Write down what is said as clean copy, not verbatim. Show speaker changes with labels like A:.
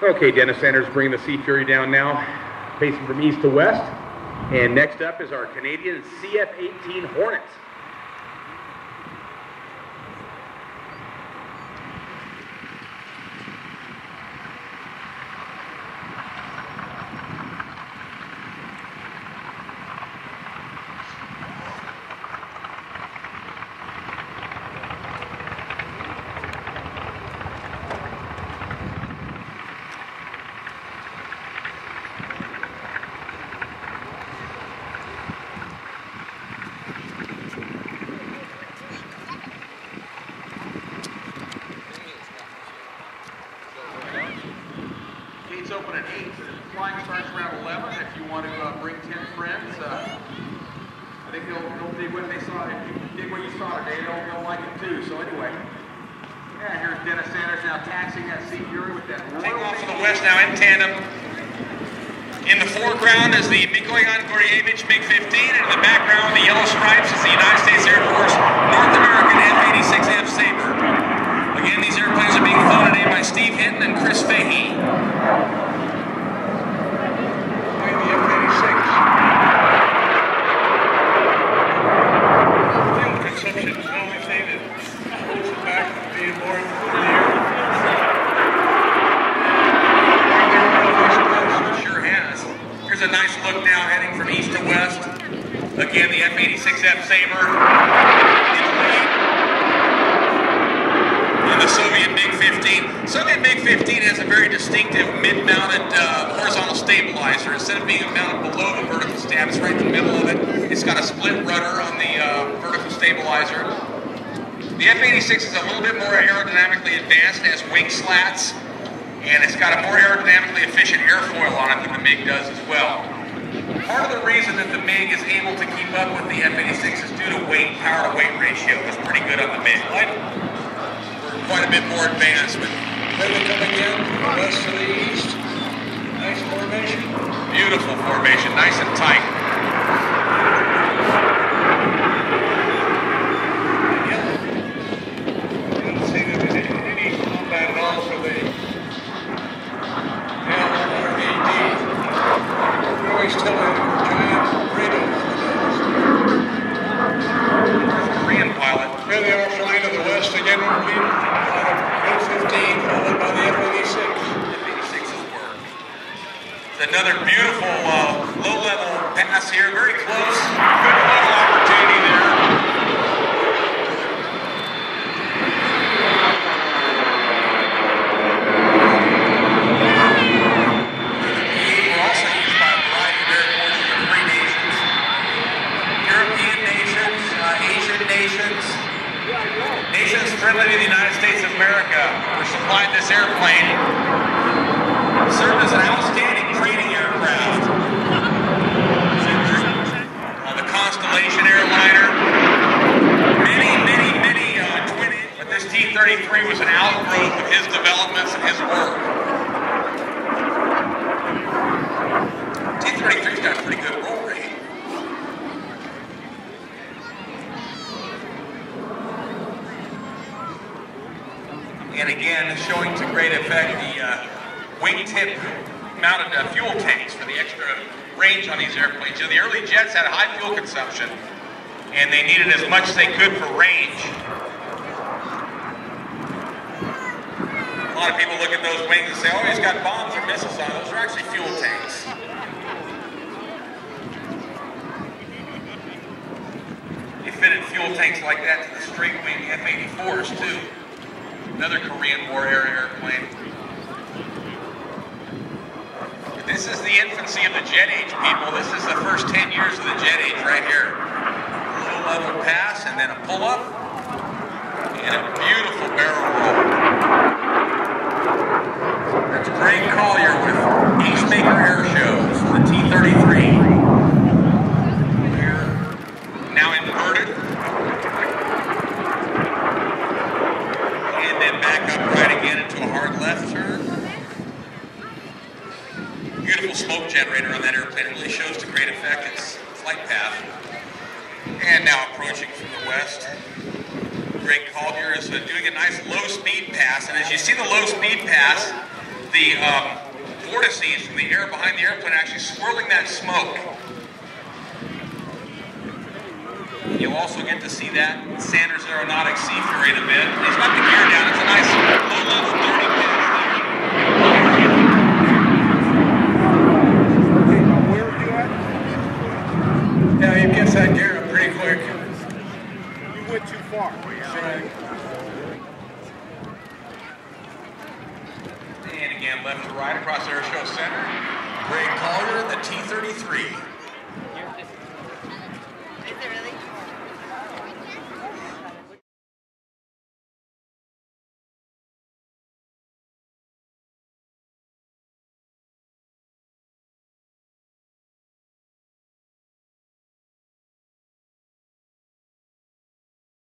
A: Okay, Dennis Sanders bringing the Sea Fury down now, facing from east to west. And next up is our Canadian CF-18 Hornets. Gates open at 8, flying starts around 11. If you want to bring 10 friends, I think they'll dig what they saw. If you dig what you saw today, they'll like it too. So anyway, yeah, here's Dennis Sanders now taxiing that Sea Fury with that.
B: Take off to the west now in tandem. In the foreground is the Mikoyan Goryevich MiG-15, and in the background, the yellow stripes is the United States Air Force North American F-86 F Sabre. Again, these airplanes are being flown today by Steve Hinton and Chris Fahey.
C: The F-86. Fuel consumption is the only thing that holds it back from being more in the air.
B: Sure has. Here's a nice look now heading from east to west. Again, the F-86 F Sabre in the lead. And the Soviet MiG-15. Soviet MiG-15 has a very distinctive mid-mounted horizontal stabilizer. Instead of being mounted below the vertical stab, it's right in the middle of it. It's got a split rudder on the vertical stabilizer. The F-86 is a little bit more aerodynamically advanced. It has wing slats, and it's got a more aerodynamically efficient airfoil on it than the MiG does as well. Part of the reason that the MiG is able to keep up with the F-86 is due to power-to-weight ratio. It's pretty good on the MiG. Quite a bit more advanced, but
C: Then they come again from the west to the east. Nice formation.
B: beautiful formation, nice and tight.
C: You don't see them in any combat at all for the LRAD. We always tell them giant radar.
B: Korean pilot.
C: Here they are flying to the west again. F-15 followed by the F-86.
B: F-86's work. It's another beautiful low-level pass here, very close. Good little opportunity there. We're also used by a variety of air forces of three nations. European nations, Asian nations, nations friendly to the United States of America were supplied this airplane. It served as an outstanding training aircraft on the Constellation airliner. Many twin, but this T-33 was an outgrowth of his developments and his work. T-33's got a pretty good roll rate. And again, showing to great effect the wingtip mounted fuel tanks for the extra range on these airplanes. You know, the early jets had a high fuel consumption, and they needed as much as they could for range. A lot of people look at those wings and say, oh, he's got bombs or missiles on it. Those are actually fuel tanks. They fitted fuel tanks like that to the straight wing F-84s too. Another Korean War era airplane. This is the infancy of the jet age, people. This is the first 10 years of the jet age right here. A low level pass and then a pull up and a beautiful barrel roll. That's Greg Colyer with Acemaker Airshow for the T-33. Now inverted. And then back upright again into a hard left turn. Beautiful smoke generator on that airplane. It really shows to great effect its flight path. And now approaching from the west. Greg Colyer is doing a nice low speed pass. And as you see the low speed pass, the vortices from the air behind the airplane actually swirling that smoke. You'll also get to see that Sanders Aeronautics Seafury in a bit. He's got the gear down. It's a nice low-level 30 pins there.
C: Okay, now where are you at? Yeah, he gets that gear up pretty quick. You went too far. That's right.
B: And again, left to right across Airshow Center. Greg Colyer, the T-33.